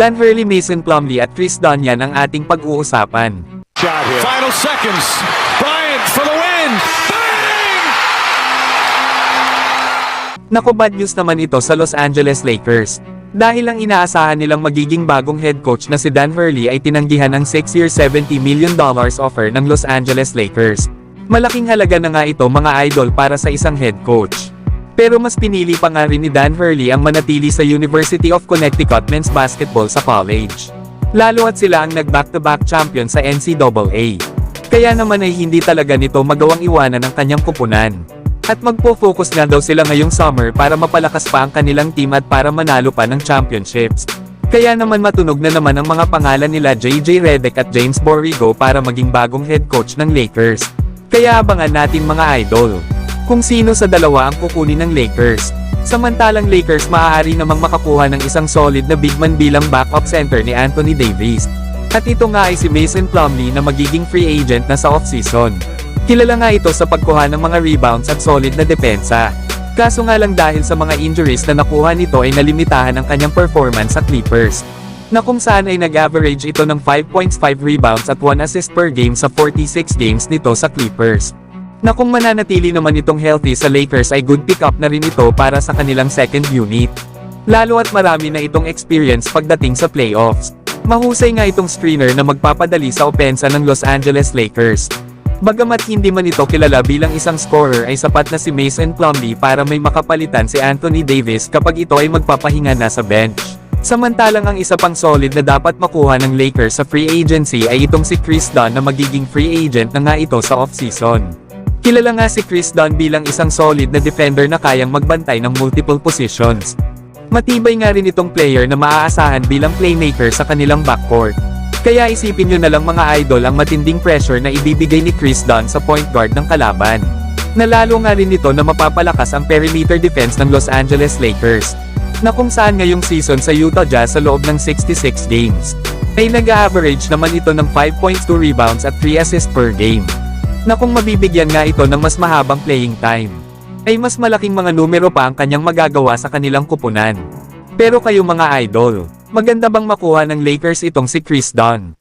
Dan Hurley, Mason Plumlee at Chris Dunn, yan ang ating pag-uusapan. Shot here. Final seconds. Bryant for the win. Bang! Naku, bad news naman ito sa Los Angeles Lakers. Dahil ang inaasahan nilang magiging bagong head coach na si Dan Hurley ay tinanggihan ang 6-year $70 million offer ng Los Angeles Lakers. Malaking halaga na nga ito, mga idol, para sa isang head coach. Pero mas pinili pa nga rin ni Dan Hurley ang manatili sa University of Connecticut men's basketball sa college. Lalo at sila ang nag-back-to-back champion sa NCAA. Kaya naman ay hindi talaga nito magawang iwanan ang kanyang kupunan. At magpo-focus nga daw sila ngayong summer para mapalakas pa ang kanilang team at para manalo pa ng championships. Kaya naman matunog na naman ang mga pangalan nila JJ Redick at James Borrego para maging bagong head coach ng Lakers. Kaya abangan natin, mga idol, kung sino sa dalawa ang kukunin ng Lakers. Samantalang Lakers maaari namang makakuha ng isang solid na big man bilang backup center ni Anthony Davis. At ito nga ay si Mason Plumlee na magiging free agent na sa offseason. Kilala nga ito sa pagkuha ng mga rebounds at solid na depensa. Kaso nga lang, dahil sa mga injuries na nakuha nito ay nalimitahan ang kanyang performance sa Clippers, na kung saan ay nag-average ito ng 5.5 rebounds at 1 assist per game sa 46 games nito sa Clippers. Na kung mananatili naman itong healthy sa Lakers ay good pick up na rin ito para sa kanilang second unit. Lalo at marami na itong experience pagdating sa playoffs. Mahusay nga itong screener na magpapadali sa opensa ng Los Angeles Lakers. Bagamat hindi man ito kilala bilang isang scorer, ay sapat na si Mason Plumlee para may makapalitan si Anthony Davis kapag ito ay magpapahinga na sa bench. Samantalang ang isa pang solid na dapat makuha ng Lakers sa free agency ay itong si Chris Dunn na magiging free agent na nga ito sa offseason. Kilala nga si Chris Dunn bilang isang solid na defender na kayang magbantay ng multiple positions. Matibay nga rin itong player na maaasahan bilang playmaker sa kanilang backcourt. Kaya isipin nyo na lang, mga idol, ang matinding pressure na ibibigay ni Chris Dunn sa point guard ng kalaban. Nalalo nga rin ito na mapapalakas ang perimeter defense ng Los Angeles Lakers, na kung saan ngayong season sa Utah Jazz sa loob ng 66 games, ay nag-average naman ito ng 5.2 rebounds at 3 assists per game. Na kung mabibigyan nga ito ng mas mahabang playing time, ay mas malaking mga numero pa ang kanyang magagawa sa kanilang kupunan. Pero kayo, mga idol, maganda bang makuha ng Lakers itong si Chris Dunn?